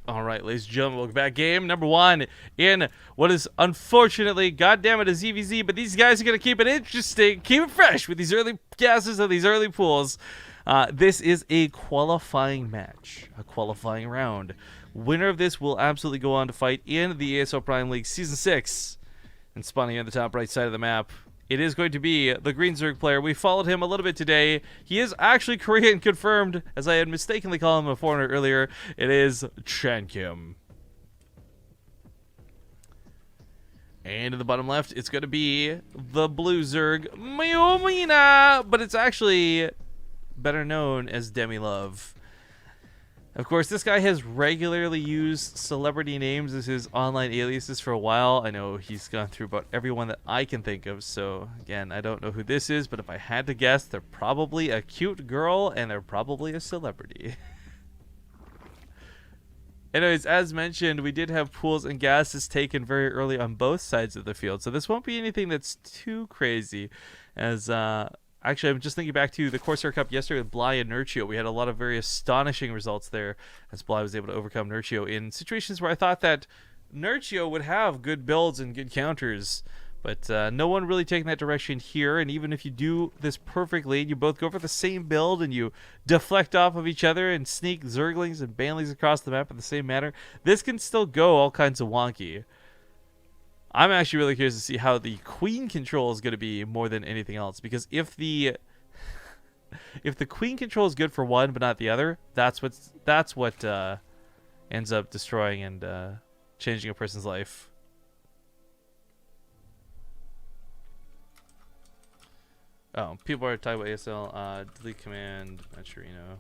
All right, ladies and gentlemen, welcome back. Game number 1 in what is unfortunately, goddamn it, a ZvZ, but these guys are going to keep it interesting, keep it fresh with these early gases of these early pools. This is a qualifying match, a qualifying round. Winner of this will absolutely go on to fight in the ASL Prime League Season 6. And spawning on the top right side of the map, it is going to be the Green Zerg player. We followed him a little bit today. He is actually Korean confirmed, as I had mistakenly called him a foreigner earlier. It is chankim. And in the bottom left, it's going to be the blue Zerg, MyouiMina, but it's actually better known as Demilove. Of course, this guy has regularly used celebrity names as his online aliases for a while. I know he's gone through about everyone that I can think of. So, again, I don't know who this is, but if I had to guess, they're probably a cute girl and they're probably a celebrity. Anyways, as mentioned, we did have pools and gases taken very early on both sides of the field. So this won't be anything that's too crazy. As, actually, I'm just thinking back to the Corsair Cup yesterday with Bly and Nurchio. We had a lot of very astonishing results there as Bly was able to overcome Nurchio in situations where I thought that Nurchio would have good builds and good counters. But no one really taking that direction here. And even if you do this perfectly, you both go for the same build and you deflect off of each other and sneak Zerglings and Banlings across the map in the same manner, this can still go all kinds of wonky. I'm actually really curious to see how the queen control is going to be more than anything else, because if the queen control is good for one but not the other, that's what ends up destroying and changing a person's life. Oh, people are talking about ASL. Delete command, Matcherino.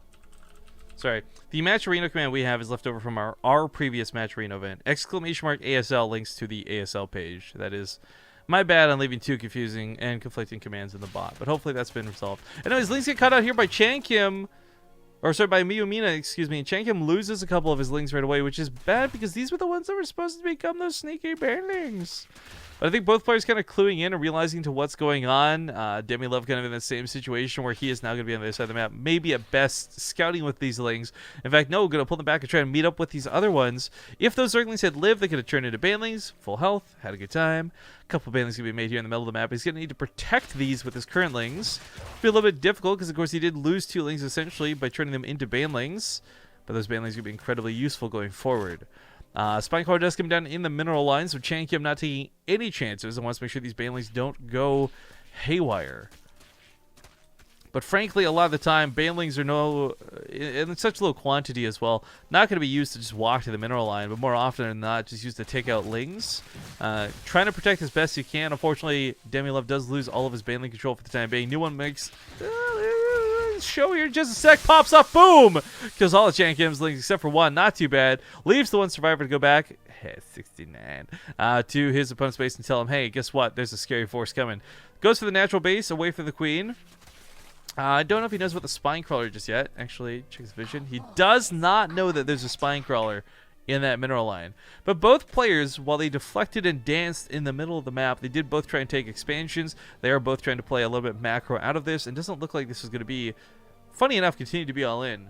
Sorry, the Matcherino command we have is left over from our previous Matcherino event. ! ASL links to the ASL page. That is my bad on leaving two confusing and conflicting commands in the bot, but hopefully that's been resolved. Anyways, links get cut out here by chankim, or sorry, by MyouiMina, excuse me. chankim loses a couple of his links right away, which is bad because these were the ones that were supposed to become those sneaky banlings. But I think both players kind of cluing in and realizing to what's going on. Demilove kind of in the same situation where he is now going to be on the other side of the map. Maybe at best scouting with these lings. In fact, no, going to pull them back and try and meet up with these other ones. If those Zerglings had lived, they could have turned into banlings, full health, had a good time. A couple of banlings going to be made here in the middle of the map. He's going to need to protect these with his current lings. It'll be a little bit difficult because, of course, he did lose two lings essentially by turning them into banlings. But those banlings are going to be incredibly useful going forward. Spinecrawler does come down in the mineral line, so chankim not taking any chances and wants to make sure these banelings don't go haywire. But frankly, a lot of the time, banelings are in such low quantity as well, not going to be used to just walk to the mineral line, but more often than not, just used to take out lings. Trying to protect as best you can. Unfortunately, Demilove does lose all of his baneling control for the time being. New one makes... show here in just a sec, pops up, boom, kills all the chankim's lings except for one, not too bad. Leaves the one survivor to go back 69 to his opponent's base and tell him, hey, guess what, there's a scary force coming. Goes for the natural base away from the queen. I don't know if he knows about the spine crawler just yet. Actually, check his vision. He does not know that there's a spine crawler in that mineral line. But both players, while they deflected and danced in the middle of the map, they did both try and take expansions. They are both trying to play a little bit macro out of this, and doesn't look like this is going to be, funny enough, continue to be all in.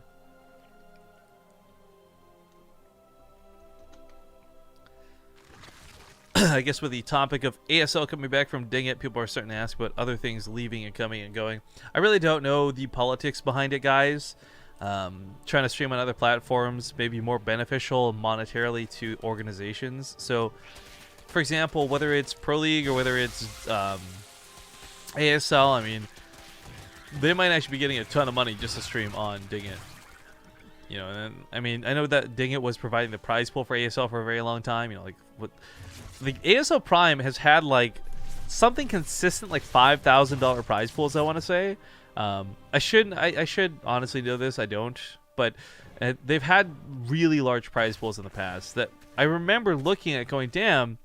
I guess with the topic of ASL coming back from Ding It, people are starting to ask about other things leaving and coming and going. I really don't know the politics behind it, guys. Trying to stream on other platforms may be more beneficial monetarily to organizations. So, for example, whether it's Pro League or whether it's ASL, I mean, they might actually be getting a ton of money just to stream on Ding It. You know, and I mean, I know that Ding It was providing the prize pool for ASL for a very long time. You know, like what the ASL Prime has had, like something consistent like $5,000 prize pools, I want to say. I should honestly know this. I don't, but they've had really large prize pools in the past that I remember looking at going, damn,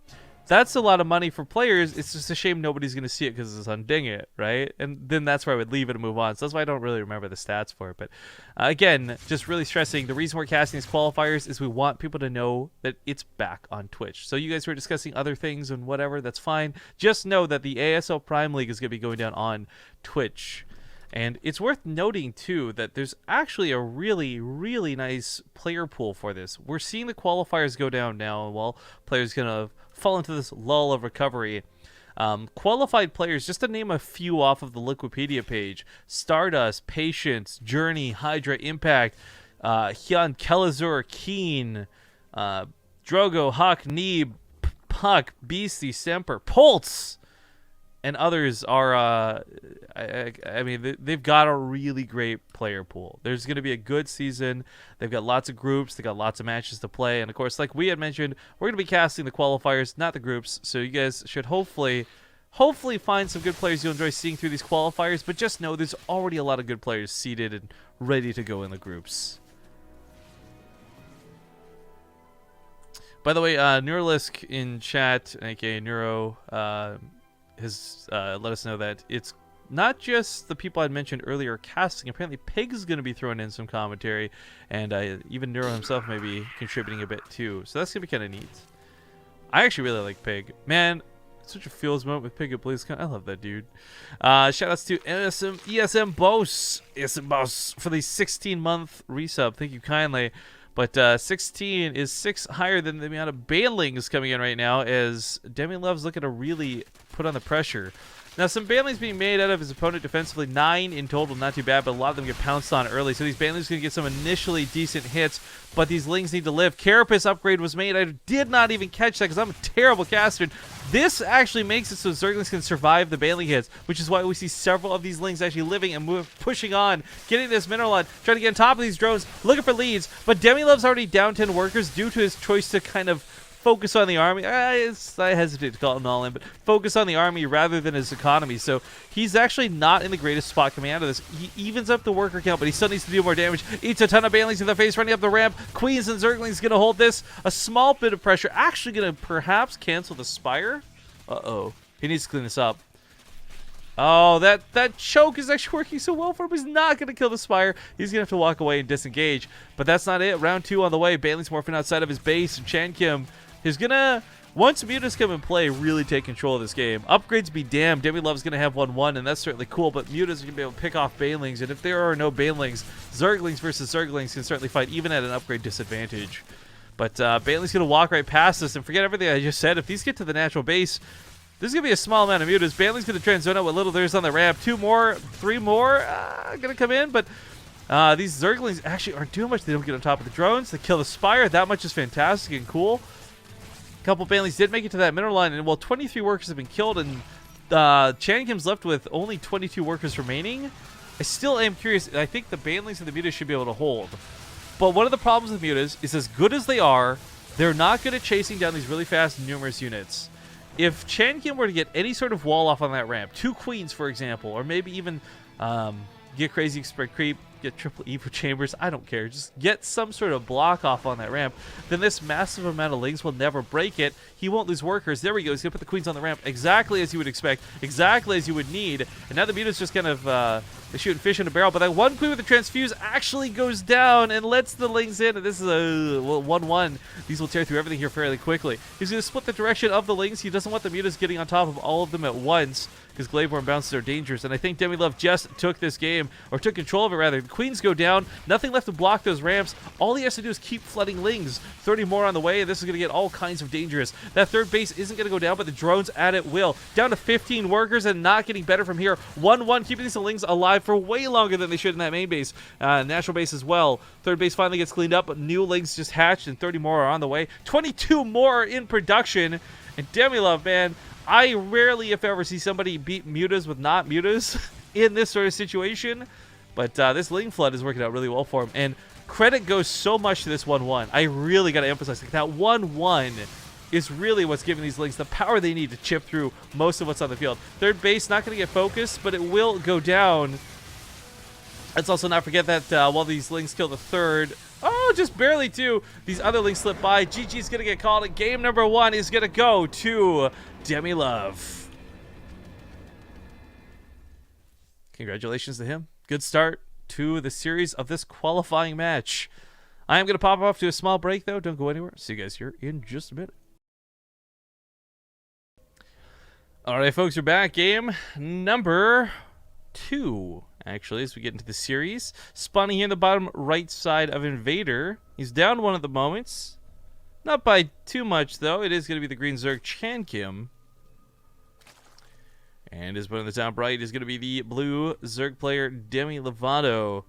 that's a lot of money for players. It's just a shame nobody's going to see it because it's on Ding It, right? And then that's where I would leave it and move on. So that's why I don't really remember the stats for it. But again, just really stressing, the reason we're casting these qualifiers is we want people to know that it's back on Twitch. So you guys who are discussing other things and whatever, that's fine. Just know that the ASL Prime League is going to be going down on Twitch. And it's worth noting, too, that there's actually a really, really nice player pool for this. We're seeing the qualifiers go down now, while players going to fall into this lull of recovery. Qualified players, just to name a few off of the Liquipedia page: Stardust, Patience, Journey, Hydra, Impact, Hyun, Kelazur, Keen, Drogo, Hawk, Neeb, Puck, Beastie, Semper, Pulse, and others are, I mean, they've got a really great player pool. There's going to be a good season. They've got lots of groups. They've got lots of matches to play. And, of course, like we had mentioned, we're going to be casting the qualifiers, not the groups. So you guys should hopefully find some good players you'll enjoy seeing through these qualifiers. But just know there's already a lot of good players seated and ready to go in the groups. By the way, Neuralisk in chat, aka Neuro, has let us know that it's not just the people I'd mentioned earlier casting. Apparently Pig's going to be throwing in some commentary, and even Neuro himself may be contributing a bit too. So that's going to be kind of neat. I actually really like Pig. Man, such a feels moment with Pig at BlizzCon. I love that dude. Shoutouts to ESM Boss for the 16-month resub. Thank you kindly. But 16 is 6 higher than the amount of banlings coming in right now, as Demilove's looking to really put on the pressure. Now, some banlings being made out of his opponent defensively, 9 in total, not too bad, but a lot of them get pounced on early. So these banlings are going to get some initially decent hits, but these lings need to live. Carapace upgrade was made. I did not even catch that because I'm a terrible caster. This actually makes it so Zerglings can survive the banling hits, which is why we see several of these lings actually living and pushing on, getting this Mineralon, trying to get on top of these drones, looking for leads. But Demilove's already down 10 workers due to his choice to kind of focus on the army. I hesitate to call it an all-in, but focus on the army rather than his economy. So he's actually not in the greatest spot coming out of this. He evens up the worker count, but he still needs to do more damage. Eats a ton of banelings in the face, running up the ramp. Queens and Zerglings going to hold this. A small bit of pressure. Actually going to perhaps cancel the Spire. Uh-oh. He needs to clean this up. Oh, that choke is actually working so well for him. He's not going to kill the Spire. He's going to have to walk away and disengage. But that's not it. Round 2 on the way. Baneling's morphing outside of his base. Chankim is going to, once Mutas come and play, really take control of this game. Upgrades be damned. Demilove's going to have 1-1, and that's certainly cool, but Mutas are going to be able to pick off Banelings, and if there are no Banelings, Zerglings versus Zerglings can certainly fight even at an upgrade disadvantage. But Baneling's going to walk right past us, and forget everything I just said. If these get to the natural base, there's going to be a small amount of Mutas. Baneling's going to try and zone out what little there's on the ramp. 2 more, 3 more going to come in, but these Zerglings actually aren't doing much. They don't get on top of the drones. They kill the Spire. That much is fantastic and cool. A couple Banelings did make it to that mineral line, and while 23 workers have been killed, and Chankim's left with only 22 workers remaining, I still am curious. I think the Banelings and the Mutas should be able to hold. But one of the problems with Mutas is, as good as they are, they're not good at chasing down these really fast, numerous units. If Chankim were to get any sort of wall off on that ramp, 2 queens, for example, or maybe even get crazy spread creep, get triple Evo chambers, I don't care, just get some sort of block off on that ramp, then this massive amount of lings will never break it. He won't lose workers. There we go. He's going to put the queens on the ramp exactly as you would expect, exactly as you would need. And now the Muta's just kind of shooting fish in a barrel, but that one queen with the transfuse actually goes down and lets the lings in, and this is a 1-1. These will tear through everything here fairly quickly. He's going to split the direction of the lings. He doesn't want the Mutas getting on top of all of them at once, because Gladeborn bounces are dangerous, and I think Demilove just took this game, or took control of it rather. The queens go down, nothing left to block those ramps. All he has to do is keep flooding lings. 30 more on the way, and this is going to get all kinds of dangerous. That third base isn't going to go down, but the drones at it will. Down to 15 workers, and not getting better from here. 1-1, keeping these lings alive for way longer than they should in that main base. Natural base as well. Third base finally gets cleaned up, but new lings just hatched, and 30 more are on the way. 22 more are in production, and Demilove, man, I rarely, if ever, see somebody beat Mutas with not Mutas in this sort of situation. But this Ling Flood is working out really well for him. And credit goes so much to this 1-1. I really got to emphasize that 1-1 is really what's giving these Lings the power they need to chip through most of what's on the field. Third base, not going to get focused, but it will go down. Let's also not forget that while these Lings kill the third, just barely two, these other Lings slip by. GG's going to get called, and game number 1 is going to go to Demilove. Congratulations to him. Good start to the series of this qualifying match. I am going to pop off to a small break, though. Don't go anywhere. See you guys here in just a minute. All right, folks, we're back. Game number 2. actually, as we get into the series. Spawning here in the bottom right side of Invader. He's down one at the moment. Not by too much, though. It is going to be the green Zerg chankim. And his opponent in the top right is going to be the blue Zerg player Demi Lovato.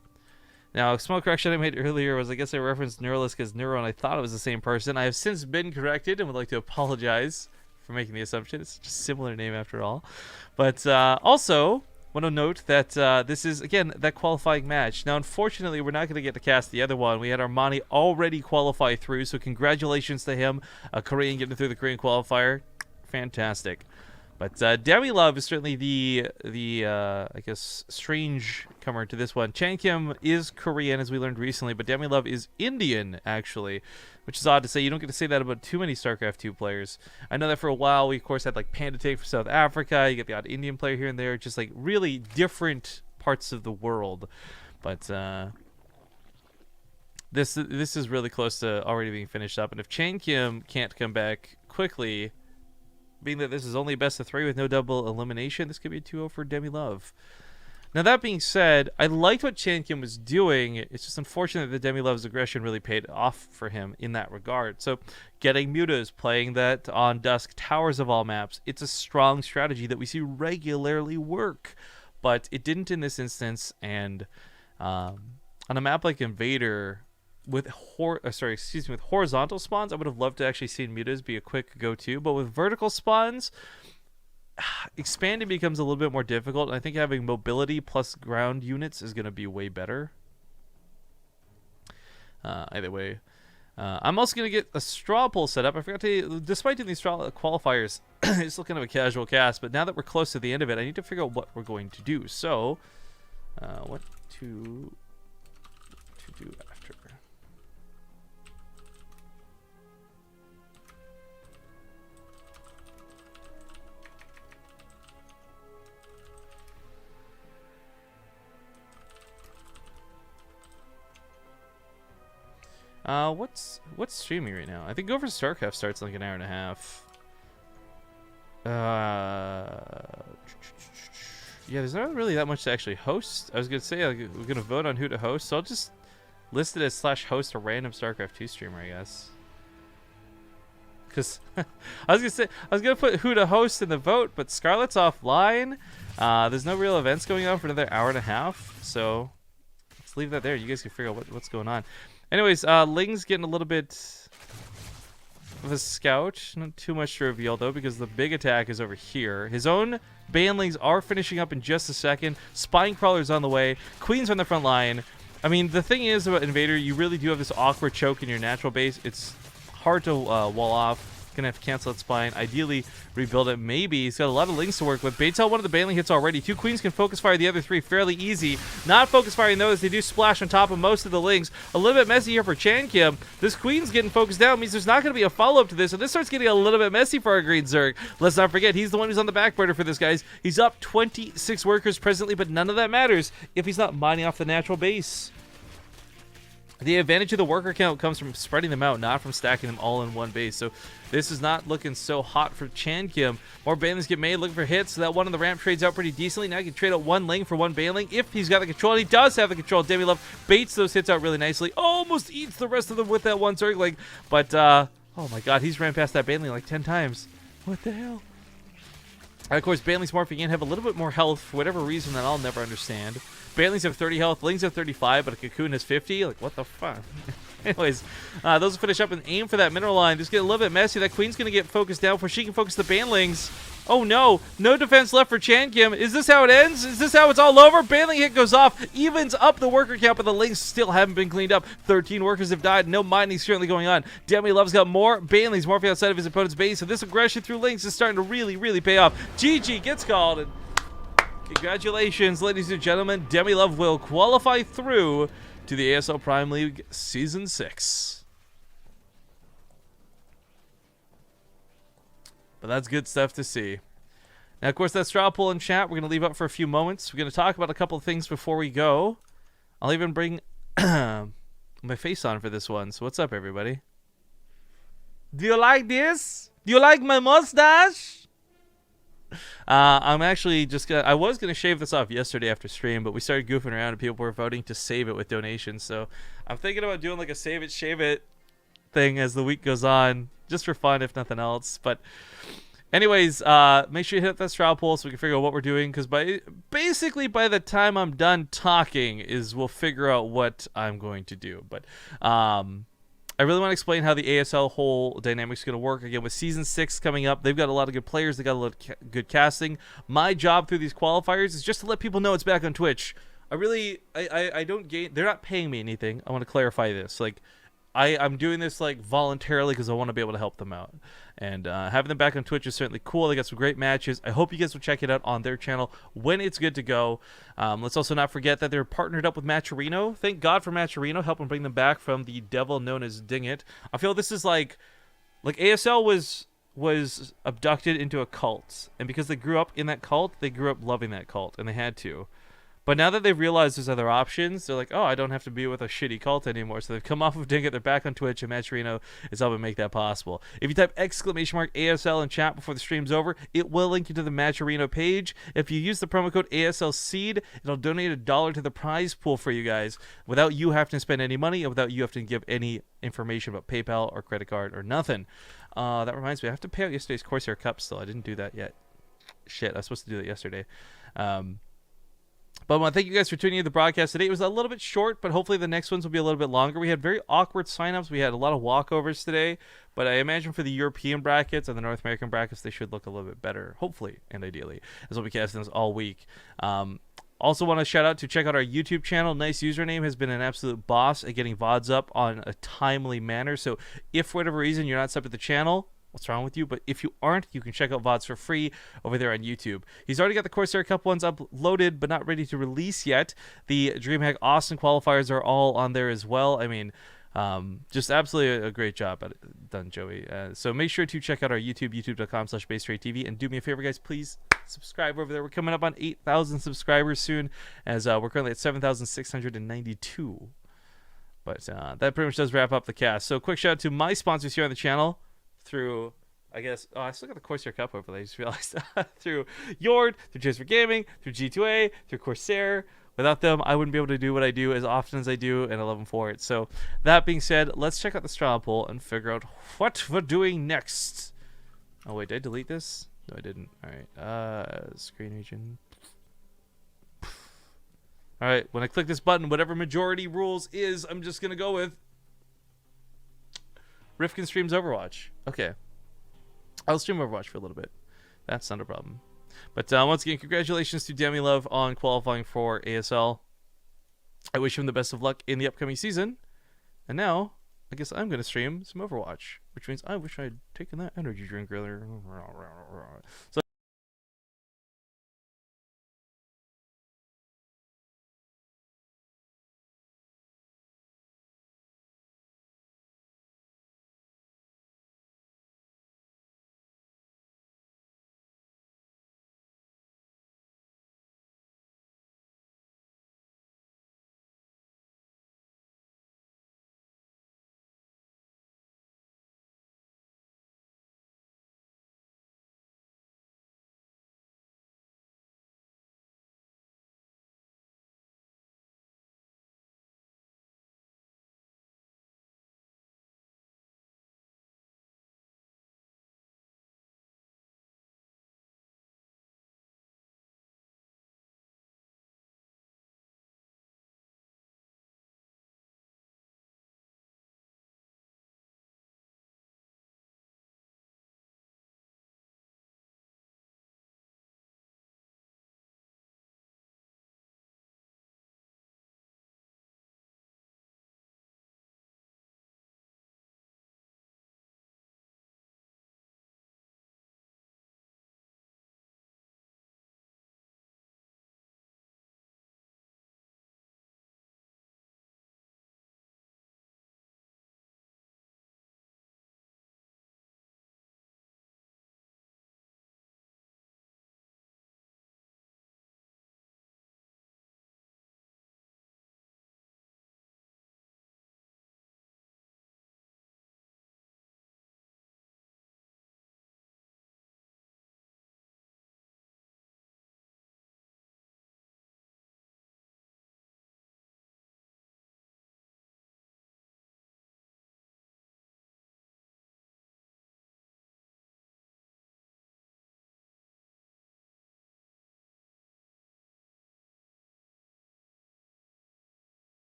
Now, a small correction I made earlier was I guess I referenced Neuralisk as Neuro, and I thought it was the same person. I have since been corrected and would like to apologize for making the assumption. It's just a similar name after all. But also, want to note that this is, again, that qualifying match. Now, unfortunately, we're not going to get to cast the other one. We had Armani already qualify through, so congratulations to him. A Korean getting through the Korean qualifier. Fantastic. But Demi Love is certainly the I guess, strange comer to this one. chankim is Korean, as we learned recently, but Demi Love is Indian, actually, which is odd to say. You don't get to say that about too many StarCraft 2 players. I know that for a while we, of course, had like Panda Take for South Africa. You get the odd Indian player here and there, just like really different parts of the world. But this is really close to already being finished up. And if chankim can't come back quickly, being that this is only best of 3 with no double elimination, this could be a 2-0 for Demi Love. Now, that being said, I liked what chankim was doing. It's just unfortunate that Demi Love's aggression really paid off for him in that regard. So, getting mutas, playing that on Dusk, Towers of all maps, it's a strong strategy that we see regularly work. But it didn't in this instance, and on a map like Invader, with horizontal spawns, I would have loved to actually see mutas be a quick go-to, but with vertical spawns, expanding becomes a little bit more difficult, and I think having mobility plus ground units is going to be way better. Either way, I'm also going to get a straw pull set up. I forgot to, despite doing these straw qualifiers, it's still kind of a casual cast, but now that we're close to the end of it, I need to figure out what we're going to do. So, what to do after. What's streaming right now? I think Go for StarCraft starts in like an hour and a half. Yeah, there's not really that much to actually host. I was gonna say like, we're gonna vote on who to host, so I'll just list it as /host a random StarCraft 2 streamer, I guess. Because I was gonna put who to host in the vote, but Scarlet's offline. There's no real events going on for another hour and a half, so let's leave that there. You guys can figure out what's going on. Anyways, Ling's getting a little bit of a scout. Not too much to reveal, though, because the big attack is over here. His own banlings are finishing up in just a second. Spine Crawler's on the way. Queen's on the front line. I mean, the thing is about Invader, you really do have this awkward choke in your natural base. It's hard to wall off. Gonna have to cancel that spine. Ideally, rebuild it. Maybe. He's got a lot of links to work with. Baitell one of the baneling hits already. 2 queens can focus fire the other 3 fairly easy. Not focus firing those. They do splash on top of most of the links. A little bit messy here for chankim. This queen's getting focused down. Means there's not going to be a follow-up to this. So this starts getting a little bit messy for our green Zerg. Let's not forget, he's the one who's on the back burner for this, guys. He's up 26 workers presently, but none of that matters if he's not mining off the natural base. The advantage of the worker count comes from spreading them out, not from stacking them all in one base. So this is not looking so hot for chankim. More banelings get made, looking for hits. So that one on the ramp trades out pretty decently. Now he can trade out 1 Ling for 1 baneling if he's got the control. And he does have the control. Demi Love baits those hits out really nicely. Almost eats the rest of them with that 1 Zergling. But, oh my god, he's ran past that baneling like 10 times. What the hell? Of course, banelings morphing in have a little bit more health for whatever reason that I'll never understand. Banelings have 30 health, Lings have 35, but a Cocoon has 50. Like, what the fuck? Anyways, those will finish up and aim for that mineral line. Just get a little bit messy. That Queen's going to get focused down before she can focus the banelings. Oh no, no defense left for chankim. Is this how it ends? Is this how it's all over? Baneling hit goes off, evens up the worker count, but the links still haven't been cleaned up. 13 workers have died. No mining is currently going on. Demi Love's got more banelings morphing outside of his opponent's base, so this aggression through links is starting to really, really pay off. GG gets called, and congratulations, ladies and gentlemen. Demi Love will qualify through to the ASL Prime League Season 6. But that's good stuff to see. Now, of course, that straw poll in chat we're going to leave up for a few moments. We're going to talk about a couple of things before we go. I'll even bring my face on for this one. So what's up, everybody? Do you like this? Do you like my mustache? I'm actually just gonna. I was gonna shave this off yesterday after stream, but we started goofing around and people were voting to save it with donations. So I'm thinking about doing like a save it, shave it thing as the week goes on, just for fun, if nothing else. But anyways, make sure you hit that straw poll so we can figure out what we're doing. Because basically by the time I'm done talking, we'll figure out what I'm going to do. But I really want to explain how the ASL whole dynamic is going to work. Again, with Season 6 coming up, they've got a lot of good players. They got a lot of good casting. My job through these qualifiers is just to let people know it's back on Twitch. I don't gain... They're not paying me anything. I want to clarify this. Like, I'm doing this like voluntarily because I want to be able to help them out. And having them back on Twitch is certainly cool. They got some great matches. I hope you guys will check it out on their channel when it's good to go. Let's also not forget that they're partnered up with Matcherino. Thank God for Matcherino, helping bring them back from the devil known as Ding It. I feel this is like ASL was abducted into a cult. And because they grew up in that cult, they grew up loving that cult. And they had to. But now that they've realized there's other options, they're like, oh, I don't have to be with a shitty cult anymore. So they've come off of Ding It, they're back on Twitch, and Matcherino is helping make that possible. If you type !ASL in chat before the stream's over, it will link you to the Matcherino page. If you use the promo code ASLSEED, it'll donate $1 to the prize pool for you guys without you having to spend any money and without you having to give any information about PayPal or credit card or nothing. That reminds me, I have to pay out yesterday's Corsair Cup still. I didn't do that yet. Shit, I was supposed to do that yesterday. But I want to thank you guys for tuning in to the broadcast today. It was a little bit short, but hopefully the next ones will be a little bit longer. We had very awkward signups. We had a lot of walkovers today, but I imagine for the European brackets and the North American brackets, they should look a little bit better, hopefully and ideally, as we'll be casting this all week. Also want to shout out to check out our YouTube channel. Nice username has been an absolute boss at getting VODs up on a timely manner. So if for whatever reason you're not subbed to the channel, what's wrong with you? But if you aren't, you can check out VODs for free over there on YouTube. He's already got the Corsair Cup ones uploaded, but not ready to release yet. The DreamHack Austin qualifiers are all on there as well. I mean, just absolutely a great job done, Joey. So make sure to check out our YouTube, youtube.com/BaseTradeTV. And do me a favor, guys, please subscribe over there. We're coming up on 8,000 subscribers soon, as we're currently at 7,692. But that pretty much does wrap up the cast. So quick shout out to my sponsors here on the channel. Through, I guess, I still got the Corsair Cup over there, I just realized. Through Yord, through Chase for Gaming, through G2A, through Corsair. Without them, I wouldn't be able to do what I do as often as I do, and I love them for it. So, that being said, let's check out the straw poll and figure out what we're doing next. Oh, wait, did I delete this? No, I didn't. Alright, screen region. Alright, when I click this button, whatever majority rules is, I'm just going to go with Rifkin streams Overwatch. Okay. I'll stream Overwatch for a little bit. That's not a problem. But once again, congratulations to Demi Love on qualifying for ASL. I wish him the best of luck in the upcoming season. And now, I guess I'm going to stream some Overwatch. Which means I wish I'd taken that energy drink earlier. So